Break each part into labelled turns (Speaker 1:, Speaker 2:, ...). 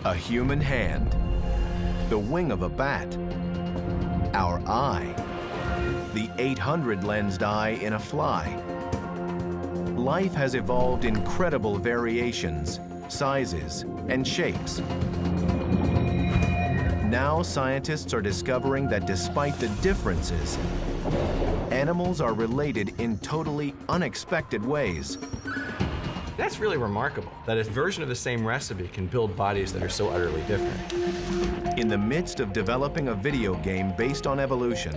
Speaker 1: a human hand, the wing of a bat, our eye, the 800-lensed eye in a fly. Life has evolved incredible variations, sizes, and shapes. Now scientists are discovering that despite the differences, animals are related in totally unexpected ways.
Speaker 2: That's really remarkable, that a version of the same recipe can build bodies that are so utterly different.
Speaker 1: In the midst of developing a video game based on evolution,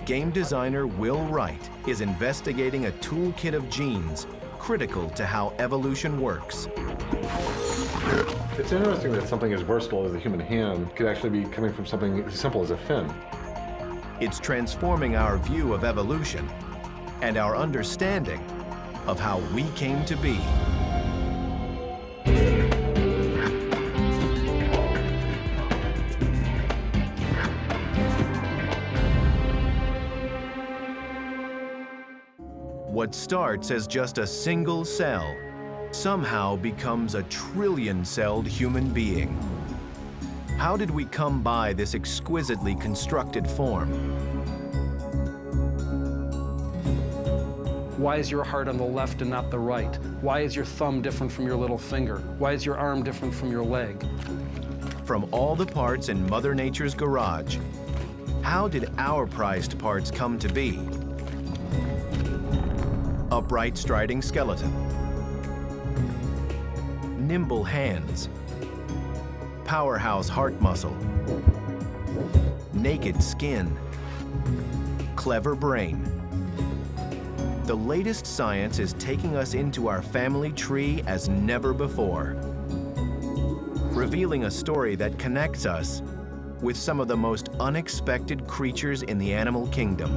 Speaker 1: game designer Will Wright is investigating a toolkit of genes critical to how evolution works.
Speaker 3: It's interesting that something as versatile as the human hand could actually be coming from something as simple as a fin.
Speaker 1: It's transforming our view of evolution and our understanding of how we came to be. What starts as just a single cell somehow becomes a trillion-celled human being. How did we come by this exquisitely constructed form?
Speaker 4: Why is your heart on the left and not the right? Why is your thumb different from your little finger? Why is your arm different from your leg?
Speaker 1: From all the parts in Mother Nature's garage, how did our prized parts come to be? Upright striding skeleton, nimble hands, powerhouse heart muscle, naked skin, clever brain. The latest science is taking us into our family tree as never before, revealing a story that connects us with some of the most unexpected creatures in the animal kingdom.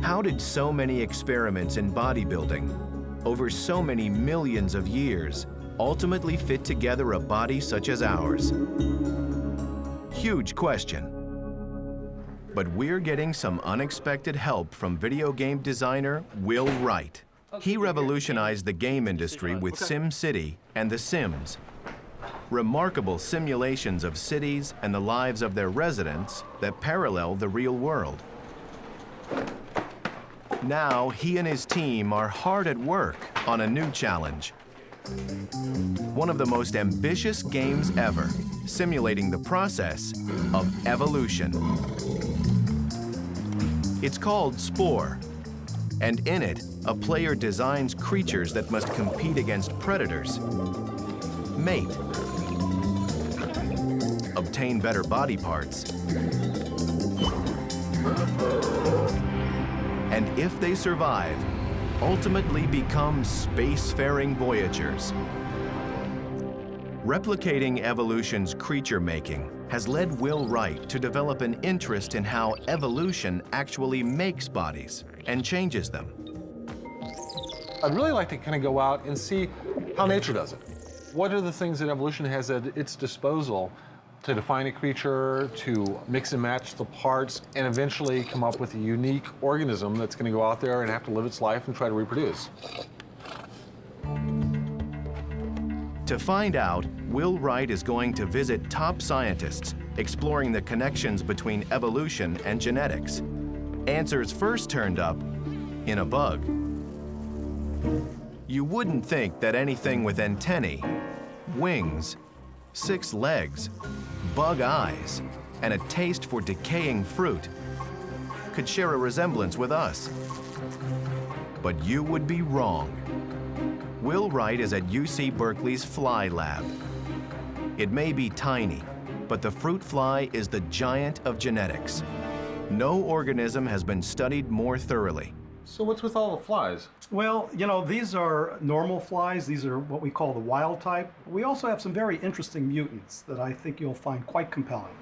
Speaker 1: How did so many experiments in bodybuilding over so many millions of years ultimately fit together a body such as ours? Huge question. But we're getting some unexpected help from video game designer Will Wright. He revolutionized the game industry with SimCity and The Sims. Remarkable simulations of cities and the lives of their residents that parallel the real world. Now, he and his team are hard at work on a new challenge. One of the most ambitious games ever, simulating the process of evolution. It's called SPORE, and in it, a player designs creatures that must compete against predators, mate, obtain better body parts, and if they survive, ultimately become spacefaring voyagers. Replicating evolution's creature making has led Will Wright to develop an interest in how evolution actually makes bodies and changes them.
Speaker 3: I'd really like to kind of go out and see how nature does it. What are the things that evolution has at its disposal to define a creature, to mix and match the parts, and eventually come up with a unique organism that's going to go out there and have to live its life and try to reproduce.
Speaker 1: To find out, Will Wright is going to visit top scientists exploring the connections between evolution and genetics. Answers first turned up in a bug. You wouldn't think that anything with antennae, wings, 6 legs, bug eyes, and a taste for decaying fruit could share a resemblance with us. But you would be wrong. Will Wright is at UC Berkeley's Fly Lab. It may be tiny, but the fruit fly is the giant of genetics. No organism has been studied more thoroughly.
Speaker 3: So what's with all the flies?
Speaker 5: Well, you know, these are normal flies. These are what we call the wild type. We also have some very interesting mutants that I think you'll find quite compelling.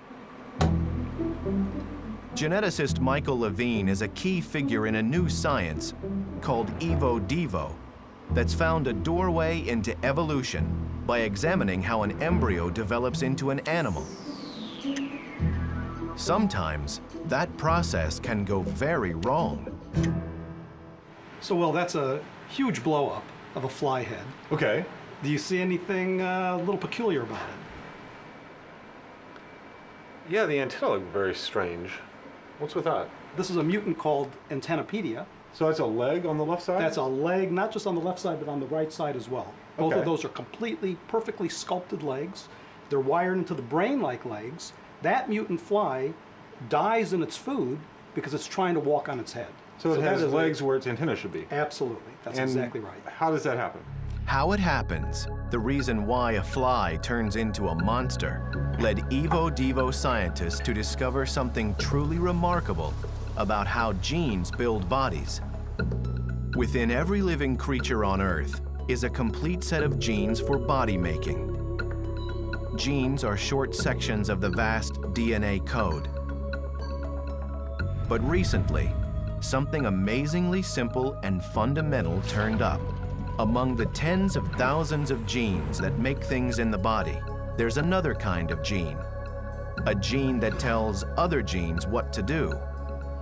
Speaker 1: Geneticist Michael Levine is a key figure in a new science called Evo-Devo that's found a doorway into evolution by examining how an embryo develops into an animal. Sometimes that process can go very wrong.
Speaker 5: So, well, that's a huge blow-up of a fly head.
Speaker 3: Okay.
Speaker 5: Do you see anything a little peculiar about it?
Speaker 3: Yeah, the antennae look very strange. What's with that?
Speaker 5: This is a mutant called Antennapedia.
Speaker 3: So that's a leg on the left side?
Speaker 5: That's a leg, not just on the left side, but on the right side as well. Both
Speaker 3: Okay.
Speaker 5: of those are completely, perfectly sculpted legs. They're wired into the brain like legs. That mutant fly dies in its food because it's trying to walk on its head.
Speaker 3: So it
Speaker 5: that
Speaker 3: has
Speaker 5: is
Speaker 3: legs where its antenna should be.
Speaker 5: Absolutely. That's
Speaker 3: And
Speaker 5: exactly right.
Speaker 3: How does that happen?
Speaker 1: How it happens, the reason why a fly turns into a monster, led Evo Devo scientists to discover something truly remarkable about how genes build bodies. Within every living creature on Earth is a complete set of genes for body making. Genes are short sections of the vast DNA code. But recently, something amazingly simple and fundamental turned up. Among the tens of thousands of genes that make things in the body, there's another kind of gene. A gene that tells other genes what to do.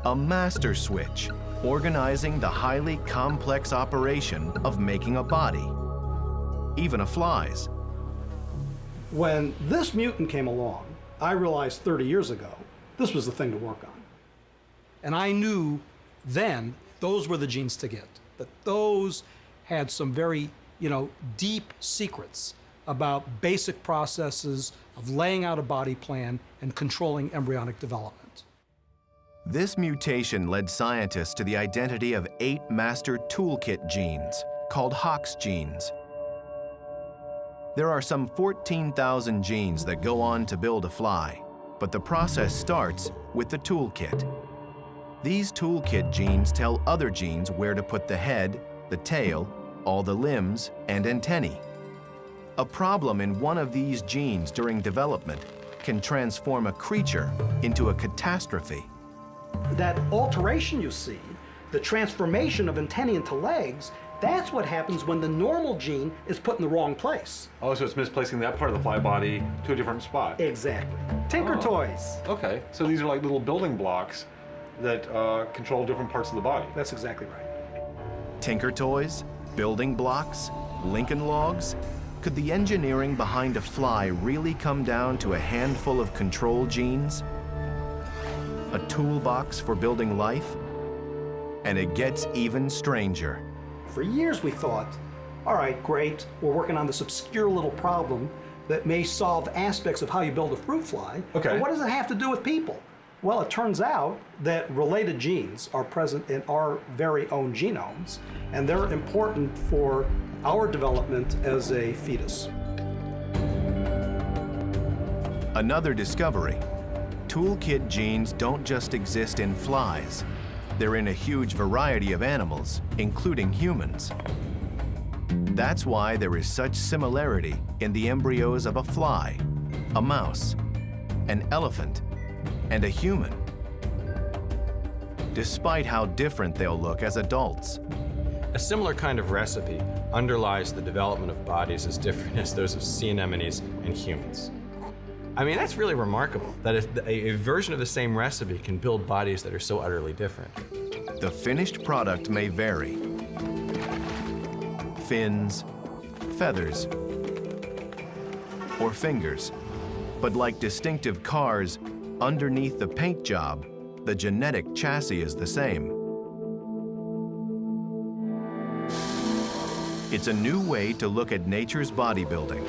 Speaker 1: A master switch, organizing the highly complex operation of making a body. Even a fly's.
Speaker 5: When this mutant came along, I realized 30 years ago, this was the thing to work on. And I knew then those were the genes to get, that those had some very, deep secrets about basic processes of laying out a body plan and controlling embryonic development.
Speaker 1: This mutation led scientists to the identity of 8 master toolkit genes, called Hox genes. There are some 14,000 genes that go on to build a fly, but the process starts with the toolkit. These toolkit genes tell other genes where to put the head, the tail, all the limbs, and antennae. A problem in one of these genes during development can transform a creature into a catastrophe.
Speaker 5: That alteration you see, the transformation of antennae into legs, that's what happens when the normal gene is put in the wrong place.
Speaker 3: Oh, so it's misplacing that part of the fly body to a different spot.
Speaker 5: Exactly. Tinker Toys.
Speaker 3: Okay, so these are like little building blocks that control different parts of the body.
Speaker 5: That's exactly right.
Speaker 1: Tinker Toys, building blocks, Lincoln Logs. Could the engineering behind a fly really come down to a handful of control genes? A toolbox for building life? And it gets even stranger.
Speaker 5: For years we thought, all right, great, we're working on this obscure little problem that may solve aspects of how you build a fruit fly.
Speaker 3: Okay.
Speaker 5: But what does it have to do with people? Well, it turns out that related genes are present in our very own genomes, and they're important for our development as a fetus.
Speaker 1: Another discovery. Toolkit genes don't just exist in flies. They're in a huge variety of animals, including humans. That's why there is such similarity in the embryos of a fly, a mouse, an elephant, and a human, despite how different they'll look as adults.
Speaker 2: A similar kind of recipe underlies the development of bodies as different as those of sea anemones and humans. I mean, that's really remarkable, that a version of the same recipe can build bodies that are so utterly different.
Speaker 1: The finished product may vary. Fins, feathers, or fingers. But like distinctive cars, underneath the paint job, the genetic chassis is the same. It's a new way to look at nature's bodybuilding.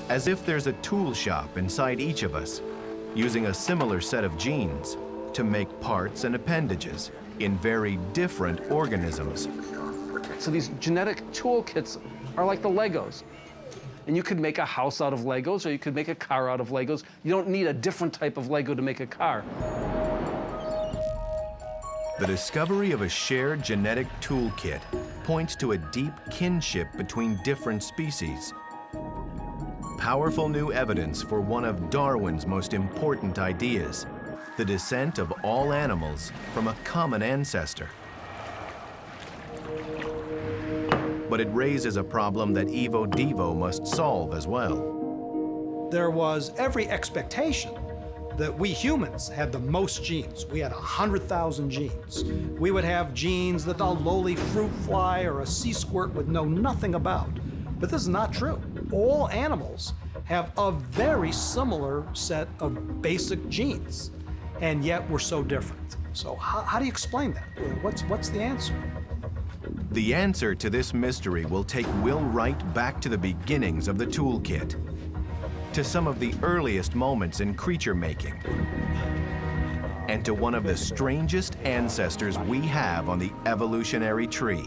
Speaker 1: As if there's a tool shop inside each of us, using a similar set of genes to make parts and appendages in very different organisms.
Speaker 4: So these genetic toolkits are like the Legos. And you could make a house out of Legos, or you could make a car out of Legos. You don't need a different type of Lego to make a car.
Speaker 1: The discovery of a shared genetic toolkit points to a deep kinship between different species. Powerful new evidence for one of Darwin's most important ideas, the descent of all animals from a common ancestor. But it raises a problem that Evo Devo must solve as well.
Speaker 5: There was every expectation that we humans had the most genes. We had 100,000 genes. We would have genes that a lowly fruit fly or a sea squirt would know nothing about. But this is not true. All animals have a very similar set of basic genes, and yet we're so different. So how do you explain that? What's the answer?
Speaker 1: The answer to this mystery will take Will Wright back to the beginnings of the toolkit, to some of the earliest moments in creature making, and to one of the strangest ancestors we have on the evolutionary tree.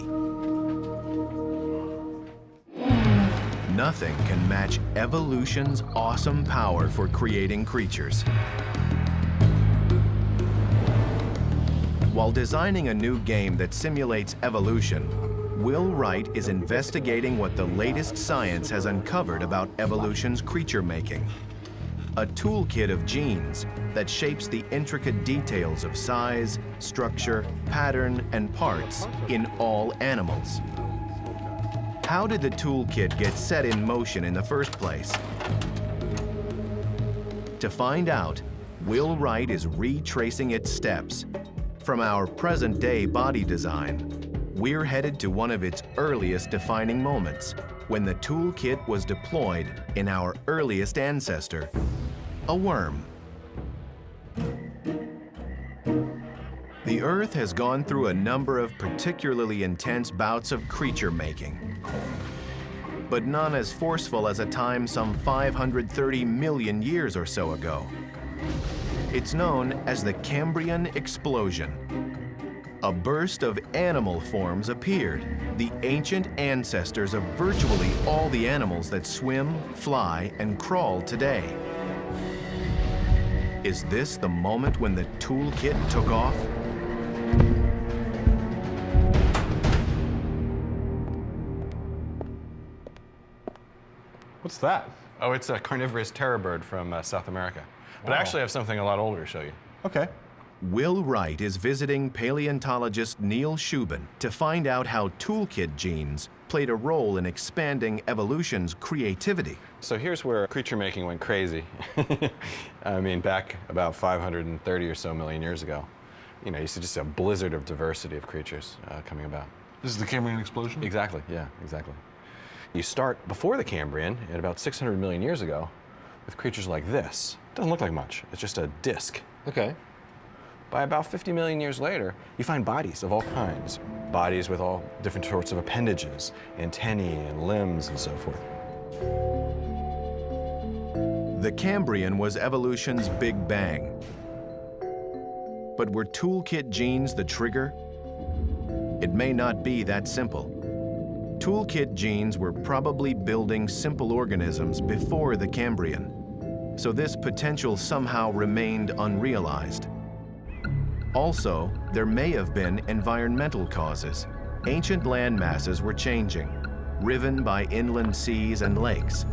Speaker 1: Nothing can match evolution's awesome power for creating creatures. While designing a new game that simulates evolution, Will Wright is investigating what the latest science has uncovered about evolution's creature making. A toolkit of genes that shapes the intricate details of size, structure, pattern, and parts in all animals. How did the toolkit get set in motion in the first place? To find out, Will Wright is retracing its steps. From our present-day body design, we're headed to one of its earliest defining moments, when the toolkit was deployed in our earliest ancestor, a worm. The Earth has gone through a number of particularly intense bouts of creature making, but none as forceful as a time some 530 million years or so ago. It's known as the Cambrian explosion. A burst of animal forms appeared, the ancient ancestors of virtually all the animals that swim, fly, and crawl today. Is this the moment when the toolkit took off?
Speaker 3: What's that?
Speaker 2: Oh, it's a carnivorous terror bird from South America. But I actually have something a lot older to show you.
Speaker 3: Okay.
Speaker 1: Will Wright is visiting paleontologist Neil Shubin to find out how toolkit genes played a role in expanding evolution's creativity.
Speaker 2: So here's where creature making went crazy. I mean, back about 530 or so million years ago. You know, you see just a blizzard of diversity of creatures coming about.
Speaker 3: This is the Cambrian explosion?
Speaker 2: Exactly, yeah, exactly. You start before the Cambrian, at about 600 million years ago, with creatures like this. Doesn't look like much, it's just a disk.
Speaker 3: Okay.
Speaker 2: By about 50 million years later, you find bodies of all kinds. Bodies with all different sorts of appendages, antennae and limbs and so forth.
Speaker 1: The Cambrian was evolution's big bang. But were toolkit genes the trigger? It may not be that simple. Toolkit genes were probably building simple organisms before the Cambrian, so this potential somehow remained unrealized. Also, there may have been environmental causes. Ancient land masses were changing, riven by inland seas and lakes,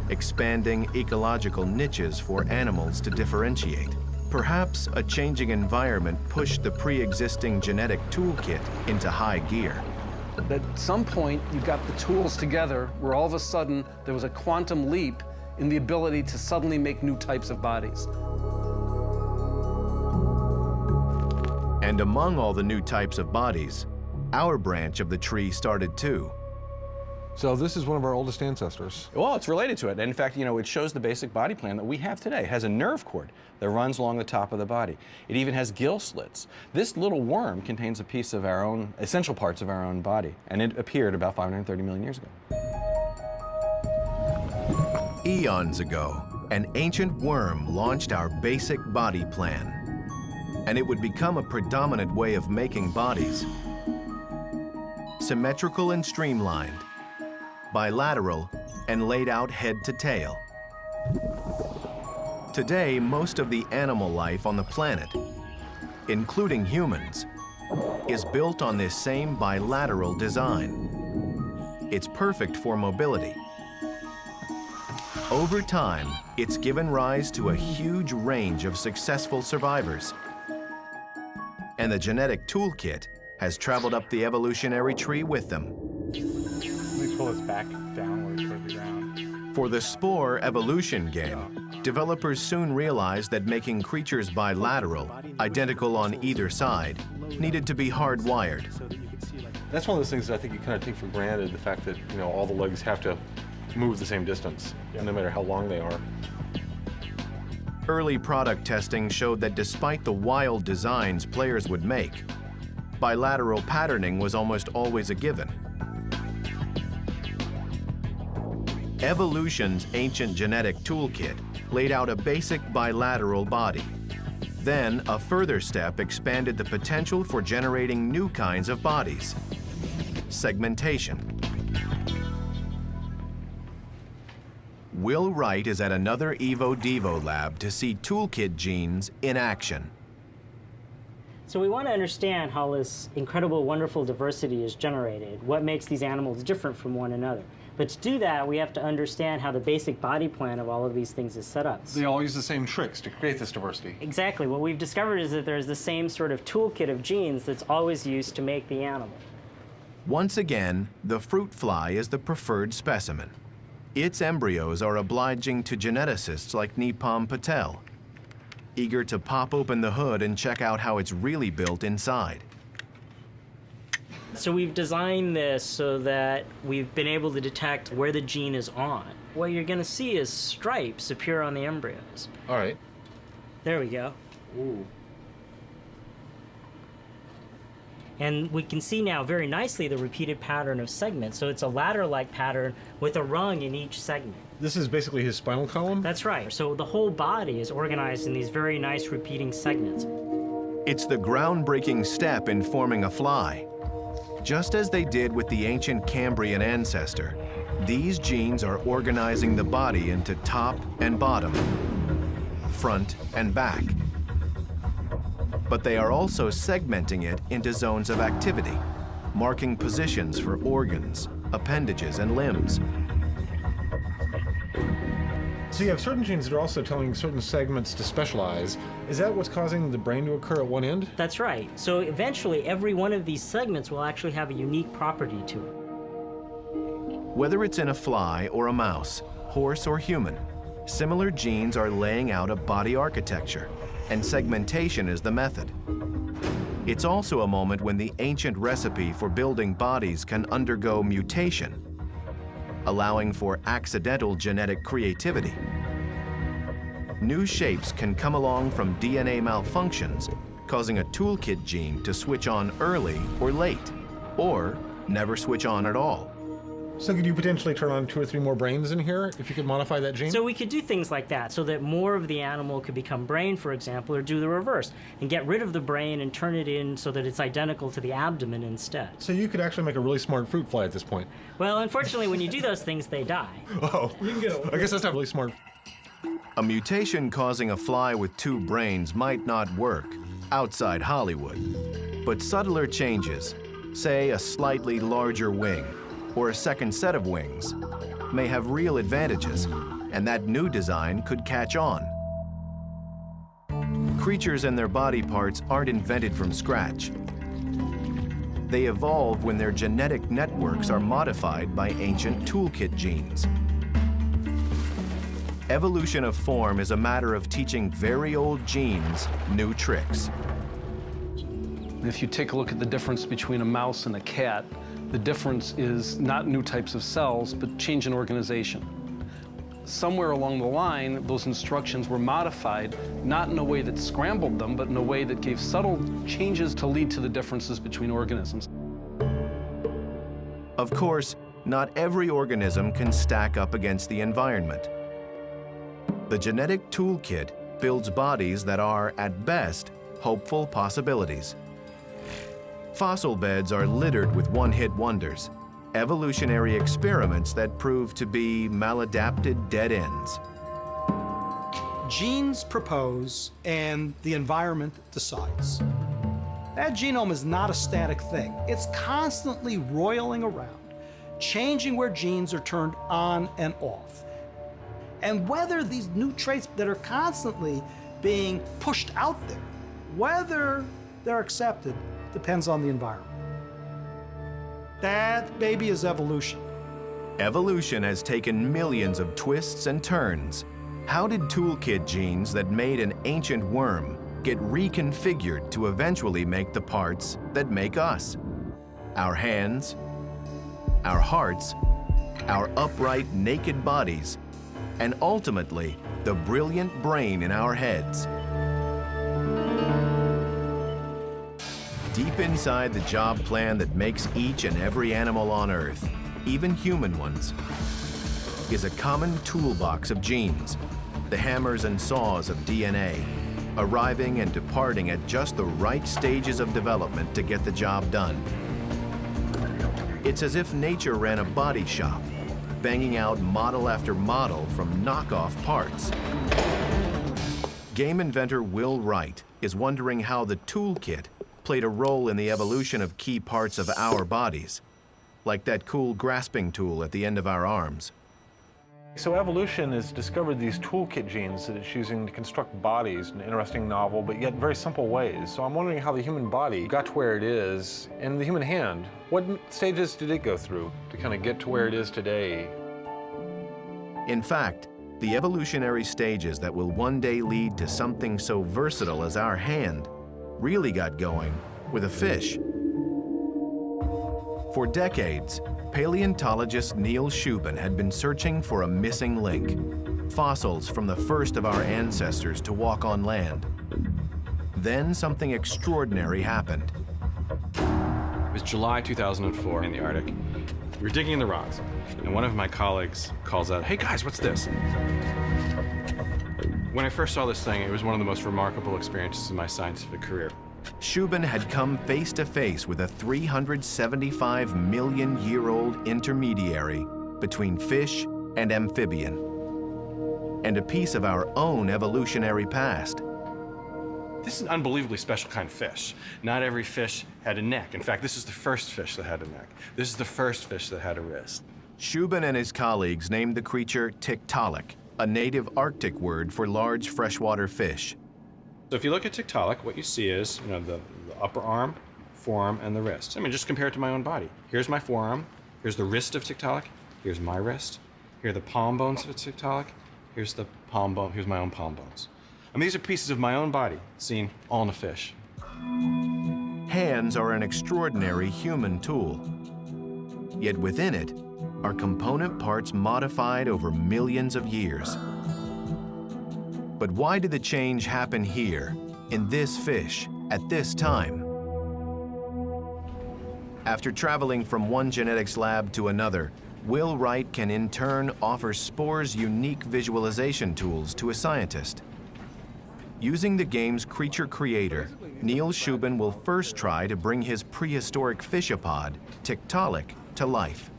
Speaker 1: expanding ecological niches for animals to differentiate. Perhaps a changing environment pushed the pre-existing genetic toolkit into high gear.
Speaker 4: At some point, you got the tools together where all of a sudden there was a quantum leap in the ability to suddenly make new types of bodies.
Speaker 1: And among all the new types of bodies, our branch of the tree started too.
Speaker 3: So this is one of our oldest ancestors.
Speaker 2: Well, it's related to it. And in fact, you know, it shows the basic body plan that we have today. It has a nerve cord that runs along the top of the body. It even has gill slits. This little worm contains a piece of our own, essential parts of our own body. And it appeared about 530 million years ago.
Speaker 1: Eons ago, an ancient worm launched our basic body plan. And it would become a predominant way of making bodies. Symmetrical and streamlined, bilateral, and laid out head to tail. Today, most of the animal life on the planet, including humans, is built on this same bilateral design. It's perfect for mobility. Over time, it's given rise to a huge range of successful survivors. And the genetic toolkit has traveled up the evolutionary tree with them.
Speaker 6: Let me pull this back downward toward the ground.
Speaker 1: For the SPORE evolution game, developers soon realized that making creatures bilateral, identical on either side, needed to be hardwired.
Speaker 3: That's one of those things that I think you kind of take for granted, the fact that, you know, all the legs have to move the same distance, no matter how long they are.
Speaker 1: Early product testing showed that despite the wild designs players would make, bilateral patterning was almost always a given. Evolution's ancient genetic toolkit laid out a basic bilateral body. Then, a further step expanded the potential for generating new kinds of bodies: segmentation. Will Wright is at another Evo-Devo lab to see toolkit genes in action.
Speaker 7: So we want to understand how this incredible, wonderful diversity is generated, what makes these animals different from one another. But to do that, we have to understand how the basic body plan of all of these things is set up.
Speaker 3: They all use the same tricks to create this diversity.
Speaker 7: Exactly. What we've discovered is that there's the same sort of toolkit of genes that's always used to make the animal.
Speaker 1: Once again, the fruit fly is the preferred specimen. Its embryos are obliging to geneticists like Nipam Patel, eager to pop open the hood and check out how it's really built inside.
Speaker 7: So we've designed this so that we've been able to detect where the gene is on. What you're going to see is stripes appear on the embryos.
Speaker 3: All right.
Speaker 7: There we go.
Speaker 3: Ooh.
Speaker 7: And we can see now very nicely the repeated pattern of segments. So it's a ladder-like pattern with a rung in each segment.
Speaker 3: This is basically his spinal column?
Speaker 7: That's right. So the whole body is organized in these very nice repeating segments.
Speaker 1: It's the groundbreaking step in forming a fly. Just as they did with the ancient Cambrian ancestor, these genes are organizing the body into top and bottom, front and back. But they are also segmenting it into zones of activity, marking positions for organs, appendages, and limbs.
Speaker 3: So you have certain genes that are also telling certain segments to specialize. Is that what's causing the brain to occur at one end?
Speaker 7: That's right. So eventually, every one of these segments will actually have a unique property to it.
Speaker 1: Whether it's in a fly or a mouse, horse or human, similar genes are laying out a body architecture, and segmentation is the method. It's also a moment when the ancient recipe for building bodies can undergo mutation, allowing for accidental genetic creativity. New shapes can come along from DNA malfunctions, causing a toolkit gene to switch on early or late, or never switch on at all.
Speaker 3: So could you potentially turn on 2 or 3 more brains in here if you could modify that gene?
Speaker 7: So we could do things like that, so that more of the animal could become brain, for example, or do the reverse, and get rid of the brain and turn it in so that it's identical to the abdomen instead.
Speaker 3: So you could actually make a really smart fruit fly at this point.
Speaker 7: Well, unfortunately, when you do those things, they die.
Speaker 3: Oh, I guess that's not really smart.
Speaker 1: A mutation causing a fly with 2 brains might not work outside Hollywood, but subtler changes, say a slightly larger wing, or a second set of wings, may have real advantages, and that new design could catch on. Creatures and their body parts aren't invented from scratch. They evolve when their genetic networks are modified by ancient toolkit genes. Evolution of form is a matter of teaching very old genes new tricks.
Speaker 4: If you take a look at the difference between a mouse and a cat, the difference is not new types of cells, but change in organization. Somewhere along the line, those instructions were modified, not in a way that scrambled them, but in a way that gave subtle changes to lead to the differences between organisms.
Speaker 1: Of course, not every organism can stack up against the environment. The genetic toolkit builds bodies that are, at best, hopeful possibilities. Fossil beds are littered with one-hit wonders, evolutionary experiments that prove to be maladapted dead ends.
Speaker 5: Genes propose and the environment decides. That genome is not a static thing. It's constantly roiling around, changing where genes are turned on and off. And whether these new traits that are constantly being pushed out there, whether they're accepted, depends on the environment. That, baby, is evolution.
Speaker 1: Evolution has taken millions of twists and turns. How did toolkit genes that made an ancient worm get reconfigured to eventually make the parts that make us? our hands, our hearts, our upright, naked bodies, and ultimately, the brilliant brain in our heads. Deep inside the job plan that makes each and every animal on Earth, even human ones, is a common toolbox of genes, the hammers and saws of DNA, arriving and departing at just the right stages of development to get the job done. It's as if nature ran a body shop, banging out model after model from knockoff parts. Game inventor Will Wright is wondering how the toolkit played a role in the evolution of key parts of our bodies, like that cool grasping tool at the end of our arms.
Speaker 3: So evolution has discovered these toolkit genes that it's using to construct bodies in interesting, novel, but yet very simple ways. So I'm wondering how the human body got to where it is, and the human hand, what stages did it go through to kind of get to where it is today?
Speaker 1: In fact, the evolutionary stages that will one day lead to something so versatile as our hand really got going with a fish. For decades, paleontologist Neil Shubin had been searching for a missing link, fossils from the first of our ancestors to walk on land. Then something extraordinary happened.
Speaker 2: It was July 2004 in the Arctic. We were digging in the rocks, and one of my colleagues calls out, "Hey guys, what's this?" When I first saw this thing, it was one of the most remarkable experiences in my scientific career.
Speaker 1: Shubin had come face to face with a 375-million-year-old intermediary between fish and amphibian, and a piece of our own evolutionary past.
Speaker 2: This is an unbelievably special kind of fish. Not every fish had a neck. In fact, this is the first fish that had a neck. This is the first fish that had a wrist.
Speaker 1: Shubin and his colleagues named the creature Tiktaalik, a native Arctic word for large freshwater fish.
Speaker 2: So if you look at Tiktaalik, what you see is, the upper arm, forearm, and the wrist. I mean, just compare it to my own body. Here's my forearm. Here's the wrist of Tiktaalik. Here's my wrist. Here are the palm bones of Tiktaalik. Here's the palm bone. Here's my own palm bones. I mean, these are pieces of my own body seen all in a fish.
Speaker 1: Hands are an extraordinary human tool. Yet within it are component parts modified over millions of years. But why did the change happen here, in this fish, at this time? After traveling from one genetics lab to another, Will Wright can in turn offer SPORE's unique visualization tools to a scientist. Using the game's creature creator, Neil Shubin will first try to bring his prehistoric fishapod, Tiktaalik, to life.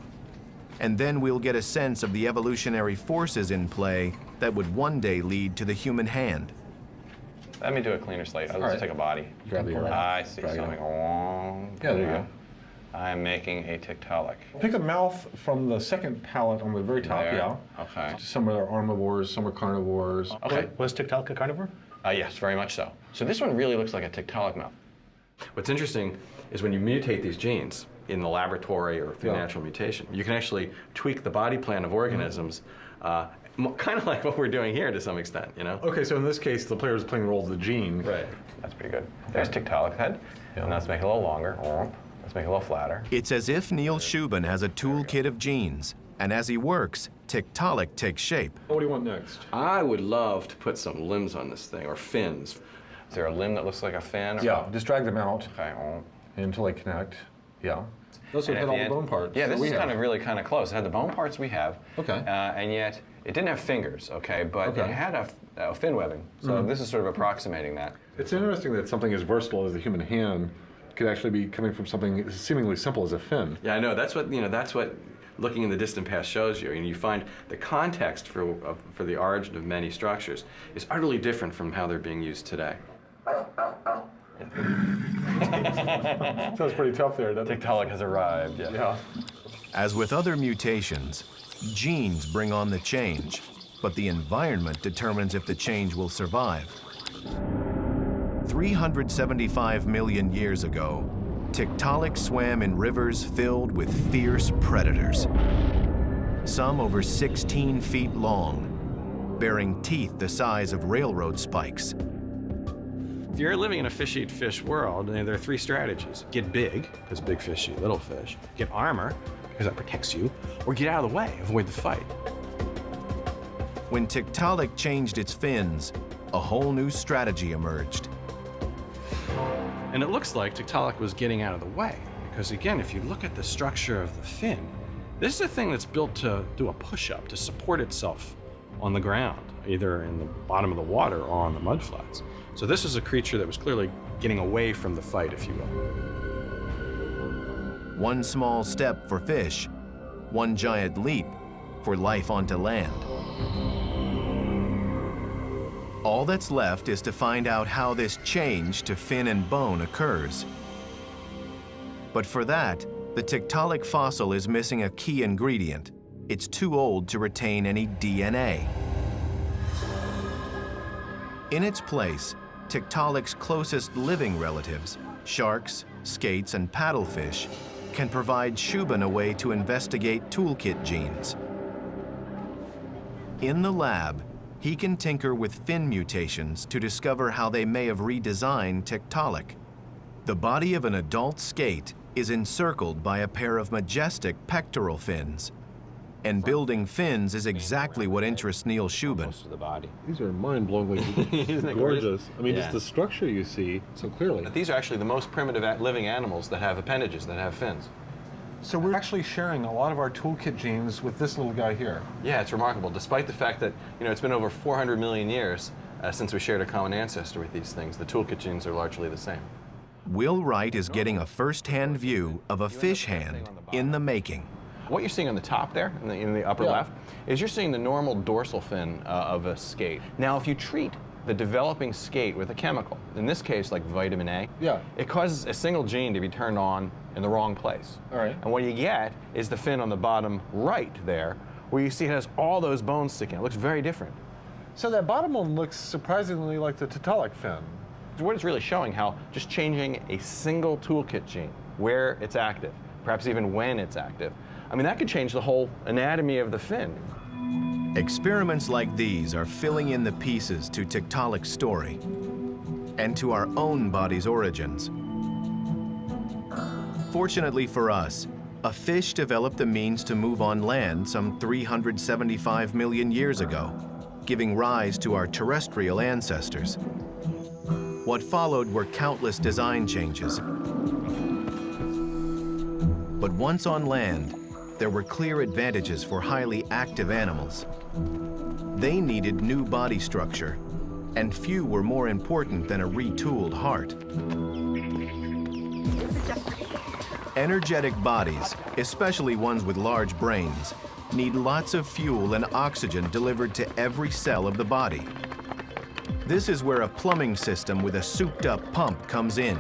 Speaker 1: And then we'll get a sense of the evolutionary forces in play that would one day lead to the human hand.
Speaker 8: Let me do a cleaner slate. I'll just take a body.
Speaker 3: Grab the arm.
Speaker 8: I see something.
Speaker 3: Yeah, there you go.
Speaker 8: I'm making a Tiktaalik.
Speaker 3: Pick a mouth from the second palette on the very top,
Speaker 8: There.
Speaker 3: yeah.
Speaker 8: Okay.
Speaker 3: Some are omnivores, some are carnivores.
Speaker 8: Okay.
Speaker 6: Was Tiktaalik a carnivore?
Speaker 8: Yes, very much so. So this one really looks like a Tiktaalik mouth.
Speaker 2: What's interesting is when you mutate these genes in the laboratory or through natural mutation, you can actually tweak the body plan of organisms, kind of like what we're doing here to some extent,
Speaker 3: Okay, so in this case, the player is playing the role of the gene.
Speaker 2: Right.
Speaker 8: That's pretty good. There's Tiktaalik head. And let's make it a little longer. Let's make it a little flatter.
Speaker 1: It's as if Neil Shubin has a toolkit of genes, and as he works, Tiktaalik takes shape.
Speaker 3: What do you want next?
Speaker 2: I would love to put some limbs on this thing, or fins.
Speaker 8: Is there a limb that looks like a fin?
Speaker 3: Yeah, just drag them out
Speaker 8: Okay.
Speaker 3: until they connect. Yeah. Those
Speaker 8: And
Speaker 3: would hit
Speaker 8: at
Speaker 3: all
Speaker 8: the
Speaker 3: the
Speaker 8: end-
Speaker 3: bone parts.
Speaker 8: Yeah,
Speaker 3: that
Speaker 8: this
Speaker 3: we
Speaker 8: is
Speaker 3: have.
Speaker 8: kind of really kind of close. It had the bone parts we have.
Speaker 3: Okay.
Speaker 8: And yet, it didn't have fingers, okay? But
Speaker 3: Okay.
Speaker 8: it had a fin webbing. So this is sort of approximating that.
Speaker 3: It's interesting that something as versatile as the human hand could actually be coming from something seemingly simple as a fin.
Speaker 2: Yeah, I know. That's what looking in the distant past shows you, and you find the context for the origin of many structures is utterly different from how they're being used today.
Speaker 3: Sounds pretty tough there, doesn't it?
Speaker 8: Tiktaalik has arrived.
Speaker 3: Yeah.
Speaker 1: As with other mutations, genes bring on the change, but the environment determines if the change will survive. 375 million years ago, Tiktaalik swam in rivers filled with fierce predators. Some over 16 feet long, bearing teeth the size of railroad spikes.
Speaker 2: If you're living in a fish-eat-fish world, there are three strategies. Get big, because big fish eat little fish. Get armor, because that protects you. Or get out of the way, avoid the fight.
Speaker 1: When Tiktaalik changed its fins, a whole new strategy emerged.
Speaker 2: And it looks like Tiktaalik was getting out of the way. Because again, if you look at the structure of the fin, this is a thing that's built to do a push-up, to support itself on the ground, either in the bottom of the water or on the mudflats. So this is a creature that was clearly getting away from the fight, if you will.
Speaker 1: One small step for fish, one giant leap for life onto land. All that's left is to find out how this change to fin and bone occurs. But for that, the Tiktaalik fossil is missing a key ingredient. It's too old to retain any DNA. In its place, Tiktaalik's closest living relatives, sharks, skates, and paddlefish, can provide Shubin a way to investigate toolkit genes. In the lab, he can tinker with fin mutations to discover how they may have redesigned Tiktaalik. The body of an adult skate is encircled by a pair of majestic pectoral fins. And building fins is exactly what interests Neil Shubin.
Speaker 2: Most of the body.
Speaker 3: These are mind-blowingly gorgeous. I mean, just the structure you see so clearly.
Speaker 2: These are actually the most primitive living animals that have appendages, that have fins.
Speaker 3: So we're actually sharing a lot of our toolkit genes with this little guy here.
Speaker 2: Yeah, it's remarkable, despite the fact that it's been over 400 million years since we shared a common ancestor with these things. The toolkit genes are largely the same.
Speaker 1: Will Wright is getting a first-hand view of a fish hand in the making.
Speaker 2: What you're seeing on the top there, in the upper left, is you're seeing the normal dorsal fin of a skate. Now, if you treat the developing skate with a chemical, in this case, like vitamin A, it causes a single gene to be turned on in the wrong place.
Speaker 3: All right.
Speaker 2: And what you get is the fin on the bottom right there, where you see it has all those bones sticking. It looks very different.
Speaker 3: So that bottom one looks surprisingly like the Tiktaalik fin.
Speaker 2: What it's really showing how just changing a single toolkit gene, where it's active, perhaps even when it's active, I mean, that could change the whole anatomy of the fin.
Speaker 1: Experiments like these are filling in the pieces to Tiktaalik's story and to our own body's origins. Fortunately for us, a fish developed the means to move on land some 375 million years ago, giving rise to our terrestrial ancestors. What followed were countless design changes. But once on land, there were clear advantages for highly active animals. They needed new body structure, and few were more important than a retooled heart. Energetic bodies, especially ones with large brains, need lots of fuel and oxygen delivered to every cell of the body. This is where a plumbing system with a souped-up pump comes in.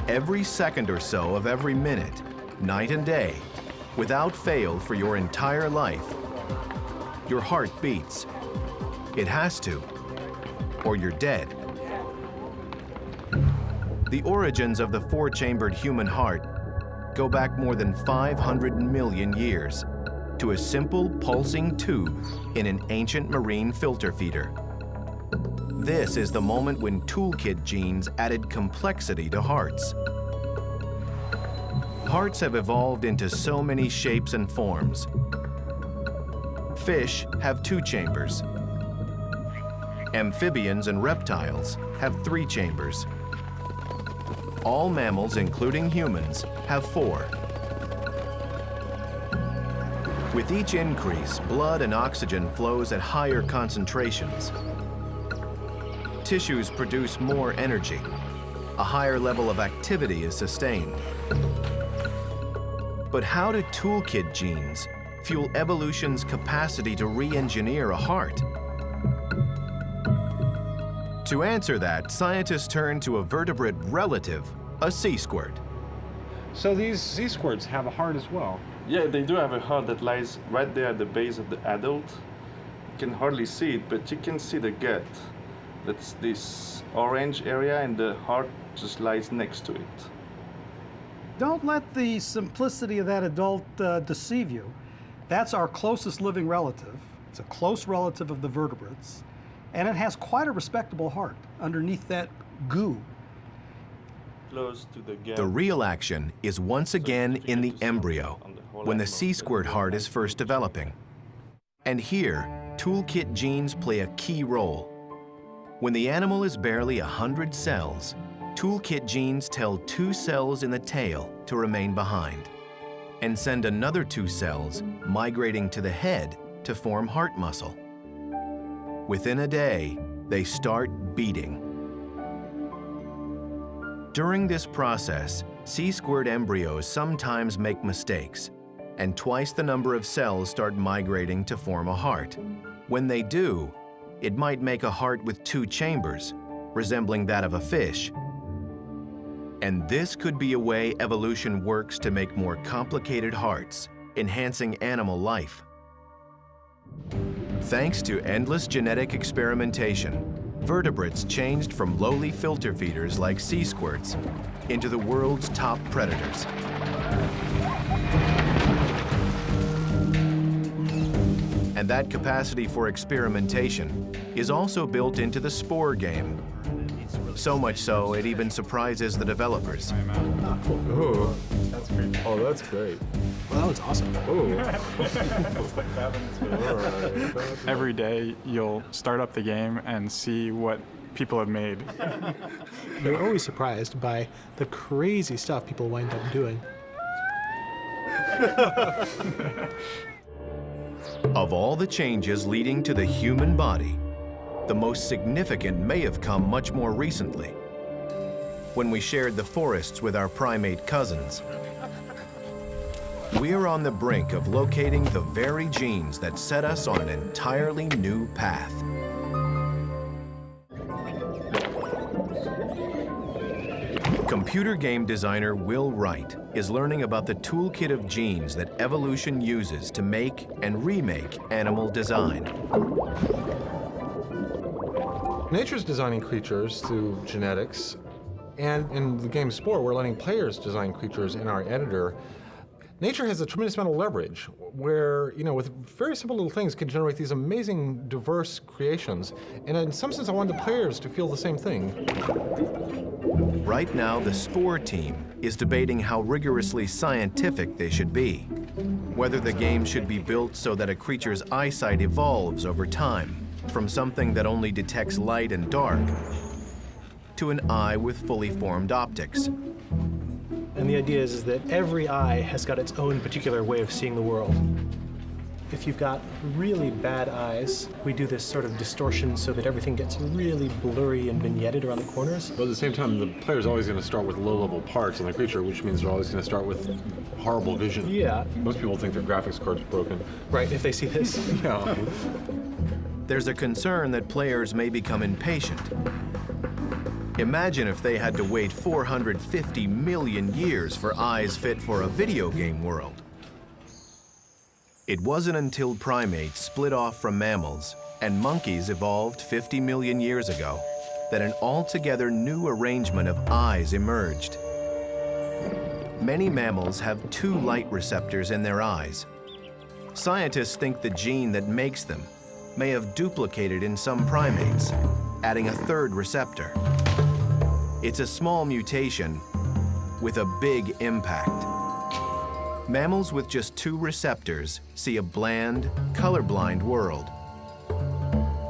Speaker 1: Every second or so of every minute, night and day, without fail for your entire life, your heart beats. It has to, or you're dead. The origins of the four-chambered human heart go back more than 500 million years to a simple pulsing tube in an ancient marine filter feeder. This is the moment when toolkit genes added complexity to hearts. Hearts have evolved into so many shapes and forms. Fish have 2 chambers. Amphibians and reptiles have 3 chambers. All mammals, including humans, have 4. With each increase, blood and oxygen flows at higher concentrations. Tissues produce more energy. A higher level of activity is sustained. But how do toolkit genes fuel evolution's capacity to re-engineer a heart? To answer that, scientists turn to a vertebrate relative, a sea squirt.
Speaker 3: So these sea squirts have a heart as well.
Speaker 9: Yeah, they do have a heart that lies right there at the base of the adult. You can hardly see it, but you can see the gut. That's this orange area, and the heart just lies next to it.
Speaker 5: Don't let the simplicity of that adult deceive you. That's our closest living relative. It's a close relative of the vertebrates, and it has quite a respectable heart underneath that goo.
Speaker 9: Close to the gap.
Speaker 1: The real action is once again in the embryo, when the sea squirt heart is first developing. And here, toolkit genes play a key role. When the animal is barely 100 cells, toolkit genes tell 2 cells in the tail to remain behind, and send another 2 cells migrating to the head to form heart muscle. Within a day, they start beating. During this process, sea squirt embryos sometimes make mistakes, and twice the number of cells start migrating to form a heart. When they do, it might make a heart with 2 chambers, resembling that of a fish. And this could be a way evolution works to make more complicated hearts, enhancing animal life. Thanks to endless genetic experimentation, vertebrates changed from lowly filter feeders like sea squirts into the world's top predators. And that capacity for experimentation is also built into the SPORE game. So much so, it even surprises the developers.
Speaker 6: Ooh, that's great. Oh, that's great.
Speaker 10: Well, that was awesome.
Speaker 6: Ooh. Every day, you'll start up the game and see what people have made.
Speaker 10: You're always surprised by the crazy stuff people wind up doing.
Speaker 1: Of all the changes leading to the human body, the most significant may have come much more recently, when we shared the forests with our primate cousins. We are on the brink of locating the very genes that set us on an entirely new path. Computer game designer Will Wright is learning about the toolkit of genes that evolution uses to make and remake animal design.
Speaker 3: Nature's designing creatures through genetics, and in the game Spore, we're letting players design creatures in our editor. Nature has a tremendous amount of leverage where, with very simple little things can generate these amazing, diverse creations. And in some sense, I wanted the players to feel the same thing.
Speaker 1: Right now, the SPORE team is debating how rigorously scientific they should be. Whether the game should be built so that a creature's eyesight evolves over time, from something that only detects light and dark, to an eye with fully formed optics.
Speaker 10: And the idea is that every eye has got its own particular way of seeing the world. If you've got really bad eyes, we do this sort of distortion so that everything gets really blurry and vignetted around the corners.
Speaker 3: But at the same time, the player's always going to start with low-level parts in the creature, which means they're always going to start with horrible vision.
Speaker 10: Yeah.
Speaker 3: Most people think their graphics card's broken.
Speaker 10: Right, if they see this.
Speaker 3: Yeah.
Speaker 1: There's a concern that players may become impatient. Imagine if they had to wait 450 million years for eyes fit for a video game world. It wasn't until primates split off from mammals and monkeys evolved 50 million years ago that an altogether new arrangement of eyes emerged. Many mammals have 2 light receptors in their eyes. Scientists think the gene that makes them may have duplicated in some primates, adding a 3rd receptor. It's a small mutation with a big impact. Mammals with just 2 receptors see a bland, colorblind world.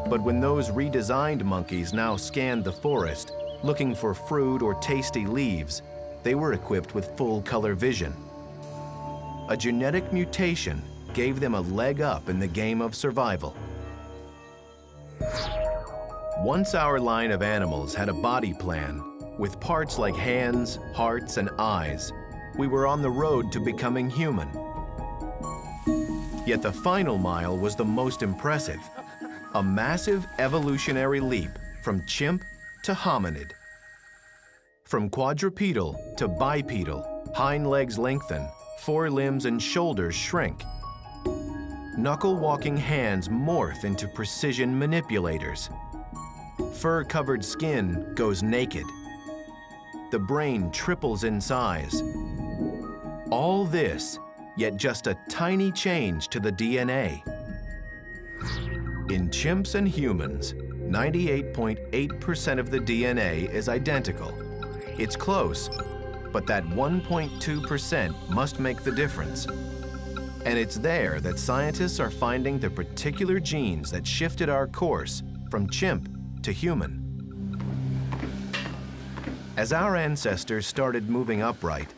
Speaker 1: But when those redesigned monkeys now scanned the forest, looking for fruit or tasty leaves, they were equipped with full color vision. A genetic mutation gave them a leg up in the game of survival. Once our line of animals had a body plan, with parts like hands, hearts, and eyes, we were on the road to becoming human. Yet the final mile was the most impressive. A massive evolutionary leap from chimp to hominid. From quadrupedal to bipedal, hind legs lengthen, forelimbs and shoulders shrink. Knuckle-walking hands morph into precision manipulators. Fur-covered skin goes naked. The brain triples in size. All this, yet just a tiny change to the DNA. In chimps and humans, 98.8% of the DNA is identical. It's close, but that 1.2% must make the difference. And it's there that scientists are finding the particular genes that shifted our course from chimp to human. As our ancestors started moving upright,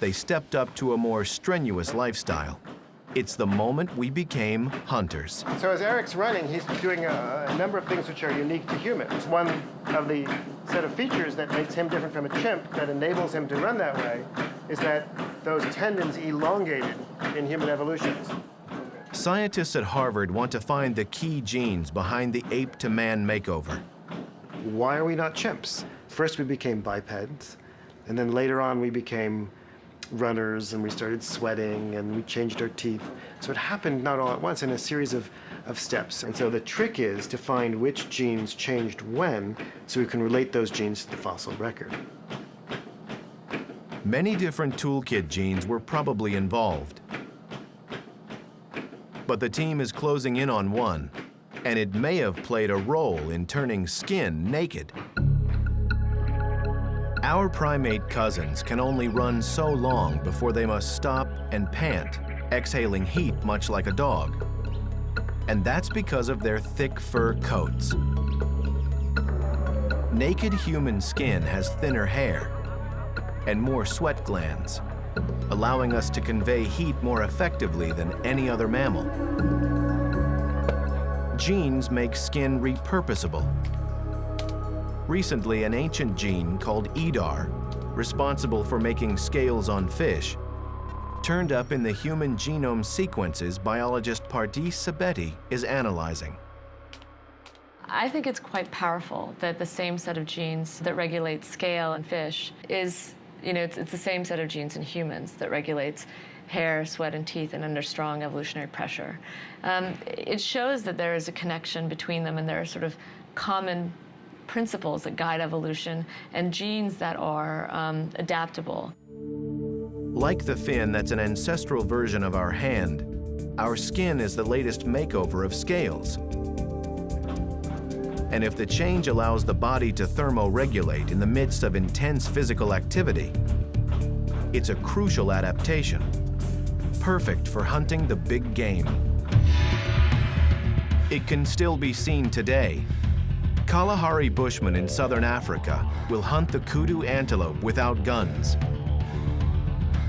Speaker 1: they stepped up to a more strenuous lifestyle. It's the moment we became hunters.
Speaker 11: So as Eric's running, he's doing a number of things which are unique to humans. One of the set of features that makes him different from a chimp that enables him to run that way is that those tendons elongated in human evolution.
Speaker 1: Scientists at Harvard want to find the key genes behind the ape-to-man makeover.
Speaker 11: Why are we not chimps? First we became bipeds, and then later on we became runners, and we started sweating, and we changed our teeth. So it happened not all at once, in a series of steps. And so the trick is to find which genes changed when, so we can relate those genes to the fossil record.
Speaker 1: Many different toolkit genes were probably involved. But the team is closing in on one, and it may have played a role in turning skin naked. Our primate cousins can only run so long before they must stop and pant, exhaling heat much like a dog. And that's because of their thick fur coats. Naked human skin has thinner hair and more sweat glands, allowing us to convey heat more effectively than any other mammal. Genes make skin repurposable. Recently, an ancient gene called EDAR, responsible for making scales on fish, turned up in the human genome sequences biologist Pardis Sabeti is analyzing.
Speaker 12: I think it's quite powerful that the same set of genes that regulate scale in fish is, it's the same set of genes in humans that regulates hair, sweat, and teeth and under strong evolutionary pressure. It shows that there is a connection between them, and there are sort of common principles that guide evolution and genes that are adaptable.
Speaker 1: Like the fin that's an ancestral version of our hand, our skin is the latest makeover of scales. And if the change allows the body to thermoregulate in the midst of intense physical activity, it's a crucial adaptation, perfect for hunting the big game. It can still be seen today. Kalahari Bushmen in southern Africa will hunt the kudu antelope without guns.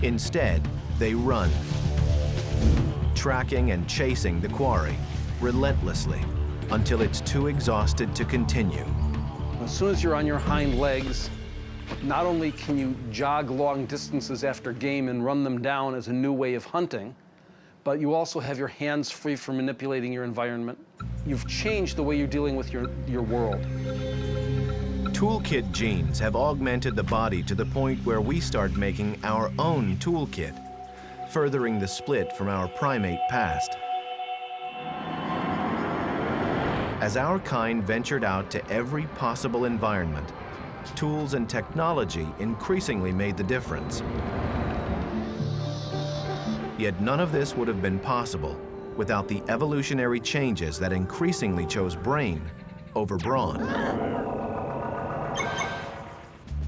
Speaker 1: Instead, they run, tracking and chasing the quarry relentlessly until it's too exhausted to continue.
Speaker 4: As soon as you're on your hind legs, not only can you jog long distances after game and run them down as a new way of hunting, but you also have your hands free for manipulating your environment. You've changed the way you're dealing with your world.
Speaker 1: Toolkit genes have augmented the body to the point where we start making our own toolkit, furthering the split from our primate past. As our kind ventured out to every possible environment, tools and technology increasingly made the difference. Yet none of this would have been possible without the evolutionary changes that increasingly chose brain over brawn.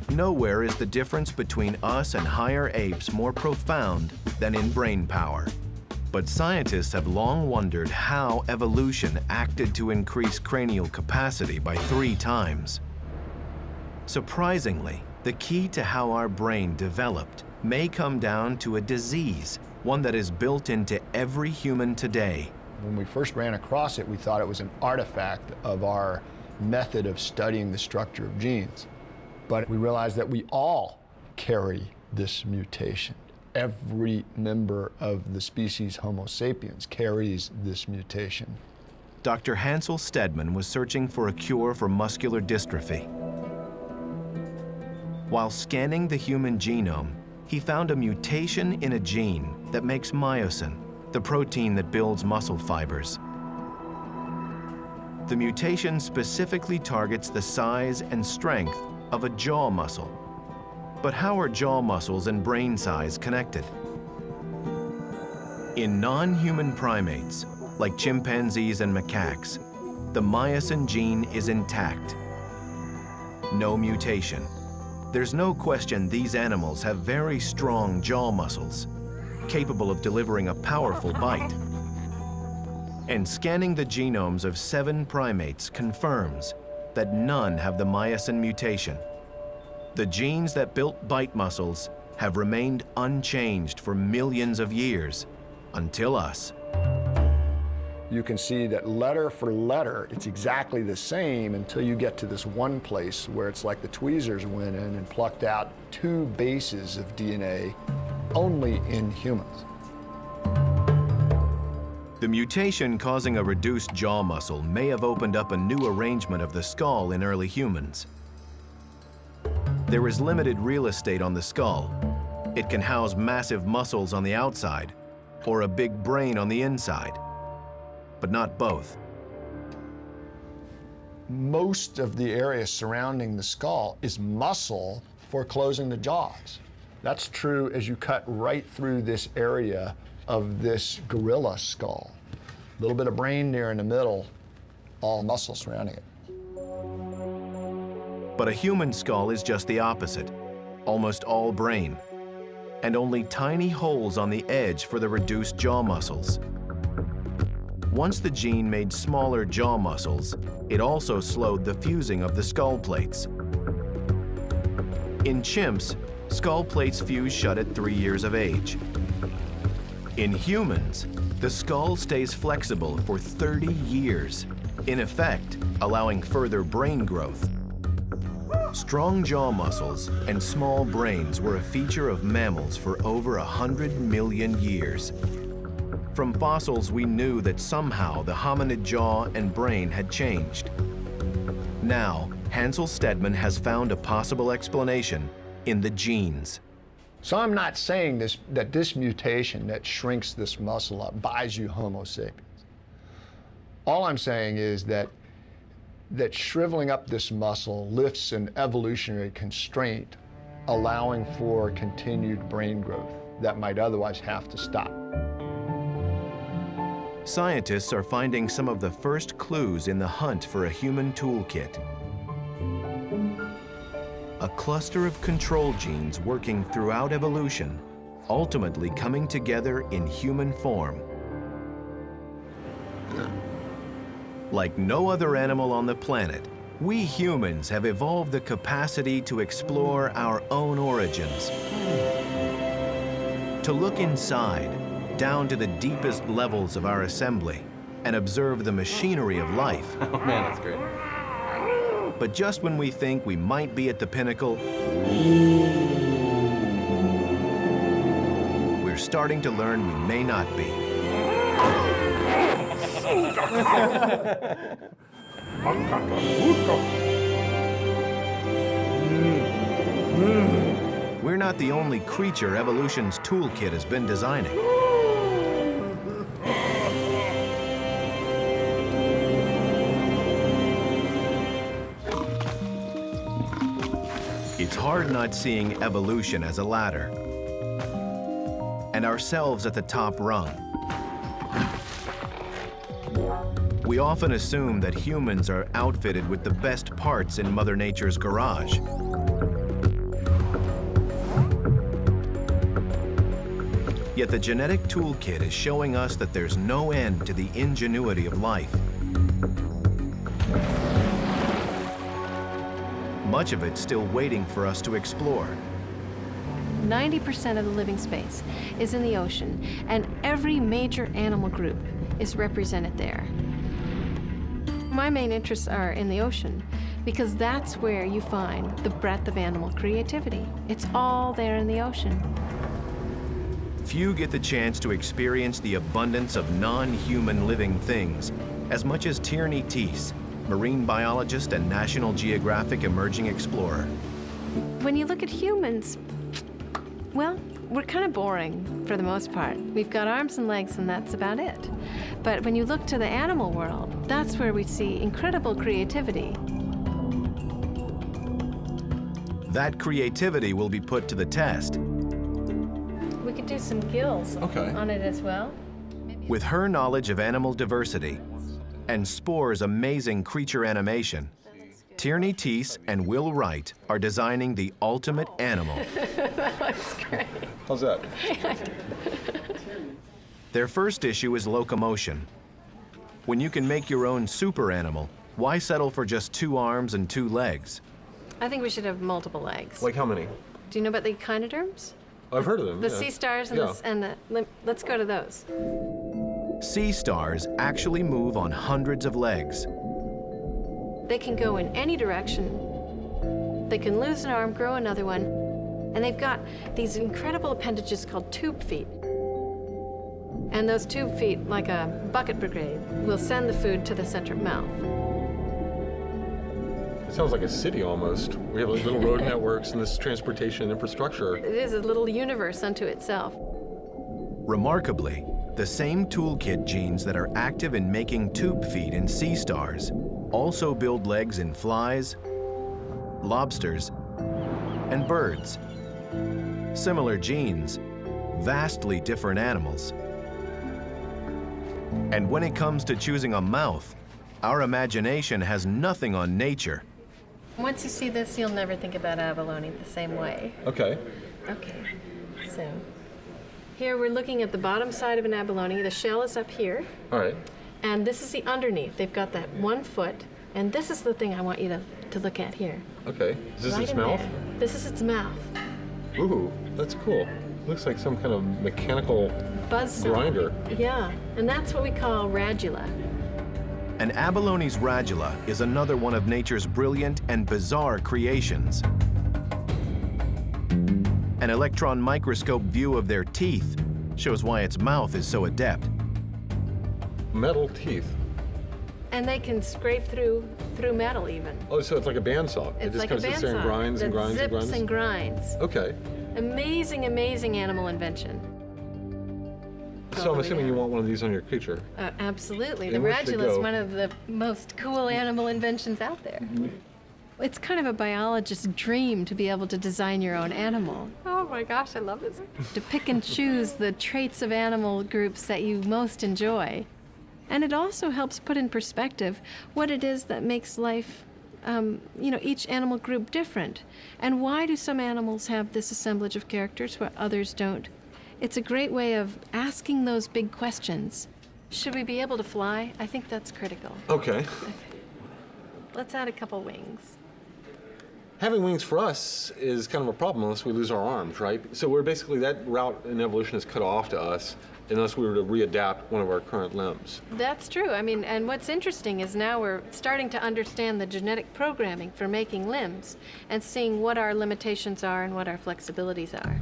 Speaker 1: Nowhere is the difference between us and higher apes more profound than in brain power. But scientists have long wondered how evolution acted to increase cranial capacity by 3 times. Surprisingly, the key to how our brain developed may come down to a disease, one that is built into every human today.
Speaker 13: When we first ran across it, we thought it was an artifact of our method of studying the structure of genes. But we realized that we all carry this mutation. Every member of the species Homo sapiens carries this mutation.
Speaker 1: Dr. Hansel Stedman was searching for a cure for muscular dystrophy. While scanning the human genome, he found a mutation in a gene that makes myosin, the protein that builds muscle fibers. The mutation specifically targets the size and strength of a jaw muscle. But how are jaw muscles and brain size connected? In non-human primates, Like chimpanzees and macaques, the myosin gene is intact. No mutation. There's no question these animals have very strong jaw muscles, capable of delivering a powerful bite. And scanning the genomes of 7 primates confirms that none have the myosin mutation. The genes that built bite muscles have remained unchanged for millions of years, until us.
Speaker 13: You can see that letter for letter, it's exactly the same until you get to this one place where it's like the tweezers went in and plucked out 2 bases of DNA only in humans.
Speaker 1: The mutation causing a reduced jaw muscle may have opened up a new arrangement of the skull in early humans. There is limited real estate on the skull. It can house massive muscles on the outside or a big brain on the inside, but not both.
Speaker 13: Most of the area surrounding the skull is muscle for closing the jaws. That's true as you cut right through this area of this gorilla skull. A little bit of brain there in the middle, all muscle surrounding it.
Speaker 1: But a human skull is just the opposite, almost all brain, and only tiny holes on the edge for the reduced jaw muscles. Once the gene made smaller jaw muscles, it also slowed the fusing of the skull plates. In chimps, skull plates fuse shut at 3 years of age. In humans, the skull stays flexible for 30 years, in effect, allowing further brain growth. Strong jaw muscles and small brains were a feature of mammals for over 100 million years. From fossils, we knew that somehow the hominid jaw and brain had changed. Now, Hansel Stedman has found a possible explanation in the genes.
Speaker 13: So I'm not saying that this mutation that shrinks this muscle up buys you Homo sapiens. All I'm saying is that shriveling up this muscle lifts an evolutionary constraint, allowing for continued brain growth that might otherwise have to stop.
Speaker 1: Scientists are finding some of the first clues in the hunt for a human toolkit. A cluster of control genes working throughout evolution, ultimately coming together in human form. Like no other animal on the planet, we humans have evolved the capacity to explore our own origins. To look inside, down to the deepest levels of our assembly, and observe the machinery of life.
Speaker 2: Oh man, that's great.
Speaker 1: But just when we think we might be at the pinnacle, we're starting to learn we may not be. We're not the only creature evolution's toolkit has been designing. It's hard not seeing evolution as a ladder, and ourselves at the top rung. We often assume that humans are outfitted with the best parts in Mother Nature's garage. Yet the genetic toolkit is showing us that there's no end to the ingenuity of life. Much of it still waiting for us to explore.
Speaker 14: 90% of the living space is in the ocean, and every major animal group is represented there. My main interests are in the ocean, because that's where you find the breadth of animal creativity. It's all there in the ocean.
Speaker 1: Few get the chance to experience the abundance of non-human living things as much as Tierney Teese, marine biologist and National Geographic emerging explorer.
Speaker 14: When you look at humans, well, we're kind of boring for the most part. We've got arms and legs and that's about it. But when you look to the animal world, that's where we see incredible creativity.
Speaker 1: That creativity will be put to the test.
Speaker 14: We could do some gills on it as well.
Speaker 1: With her knowledge of animal diversity and SPORE's amazing creature animation, Tierney Teese and Will Wright are designing the ultimate animal.
Speaker 14: That looks great.
Speaker 3: How's that?
Speaker 1: Their first issue is locomotion. When you can make your own super animal, why settle for just 2 arms and 2 legs?
Speaker 14: I think we should have multiple legs.
Speaker 3: Like how many?
Speaker 14: Do you know about the echinoderms?
Speaker 3: I've heard of them.
Speaker 14: The
Speaker 3: yeah.
Speaker 14: sea stars and, let's go to those.
Speaker 1: Sea stars actually move on hundreds of legs.
Speaker 14: They can go in any direction. They can lose an arm, grow another one, and they've got these incredible appendages called tube feet. And those tube feet, like a bucket brigade, will send the food to the central mouth.
Speaker 3: It sounds like a city almost. We have like little road networks and this transportation infrastructure.
Speaker 14: It is a little universe unto itself.
Speaker 1: Remarkably, the same toolkit genes that are active in making tube feet in sea stars also build legs in flies, lobsters, and birds. Similar genes, vastly different animals. And when it comes to choosing a mouth, our imagination has nothing on nature.
Speaker 14: Once you see this, you'll never think about abalone the same way.
Speaker 3: Okay.
Speaker 14: Okay, so here we're looking at the bottom side of an abalone. The shell is up here.
Speaker 3: All right.
Speaker 14: And this is the underneath. They've got that 1 foot. And this is the thing I want you to look at here.
Speaker 3: Okay. Is this
Speaker 14: Right
Speaker 3: its
Speaker 14: in
Speaker 3: mouth?
Speaker 14: there. This is its mouth.
Speaker 3: Ooh, that's cool. Looks like some kind of mechanical
Speaker 14: Buzz
Speaker 3: grinder.
Speaker 14: Yeah, and that's what we call radula.
Speaker 1: An abalone's radula is another one of nature's brilliant and bizarre creations. An electron microscope view of their teeth shows why its mouth is so adept.
Speaker 3: Metal teeth.
Speaker 14: And they can scrape through metal even.
Speaker 3: Oh, so it's like a bandsaw.
Speaker 14: It's
Speaker 3: It just
Speaker 14: like
Speaker 3: kind
Speaker 14: a
Speaker 3: of sits there and
Speaker 14: bandsaw
Speaker 3: grinds and
Speaker 14: that
Speaker 3: grinds and
Speaker 14: zips
Speaker 3: grinds.
Speaker 14: and grinds.
Speaker 3: Okay.
Speaker 14: Amazing, amazing animal invention.
Speaker 3: So I'm assuming you want one of these on your creature.
Speaker 14: Absolutely. The
Speaker 3: And where'd they
Speaker 14: radula is
Speaker 3: go?
Speaker 14: one of the most cool animal inventions out there. It's kind of a biologist's dream to be able to design your own animal. Oh my gosh, I love this. To pick and choose the traits of animal groups that you most enjoy. And it also helps put in perspective what it is that makes life, each animal group different. And why do some animals have this assemblage of characters while others don't? It's a great way of asking those big questions. Should we be able to fly? I think that's critical.
Speaker 3: Okay.
Speaker 14: Let's add a couple wings.
Speaker 3: Having wings for us is kind of a problem unless we lose our arms, right? So we're basically, that route in evolution is cut off to us unless we were to readapt one of our current limbs.
Speaker 14: That's true. I mean, and what's interesting is now we're starting to understand the genetic programming for making limbs and seeing what our limitations are and what our flexibilities are.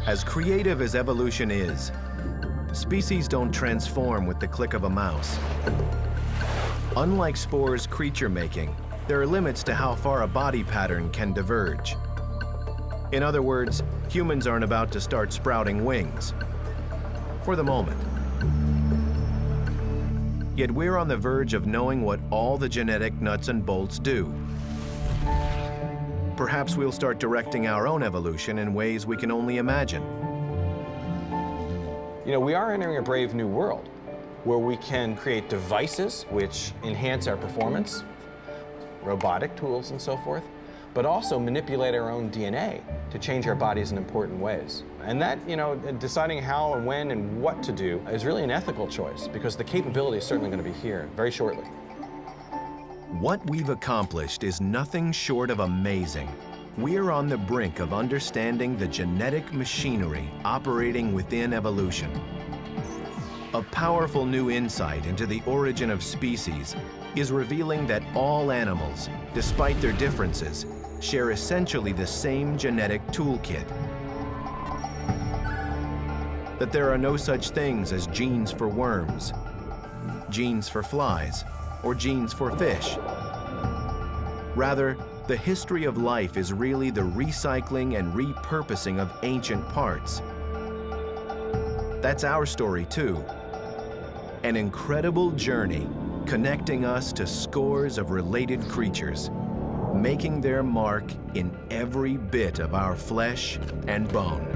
Speaker 1: As creative as evolution is, species don't transform with the click of a mouse. Unlike SPORE's creature making, there are limits to how far a body pattern can diverge. In other words, humans aren't about to start sprouting wings. For the moment. Yet we're on the verge of knowing what all the genetic nuts and bolts do. Perhaps we'll start directing our own evolution in ways we can only imagine.
Speaker 2: You know, we are entering a brave new world where we can create devices which enhance our performance, robotic tools and so forth, but also manipulate our own DNA to change our bodies in important ways. And that, deciding how and when and what to do is really an ethical choice because the capability is certainly going to be here very shortly.
Speaker 1: What we've accomplished is nothing short of amazing. We're on the brink of understanding the genetic machinery operating within evolution. A powerful new insight into the origin of species is revealing that all animals, despite their differences, share essentially the same genetic toolkit. That there are no such things as genes for worms, genes for flies, or genes for fish. Rather, the history of life is really the recycling and repurposing of ancient parts. That's our story too. An incredible journey connecting us to scores of related creatures, making their mark in every bit of our flesh and bone.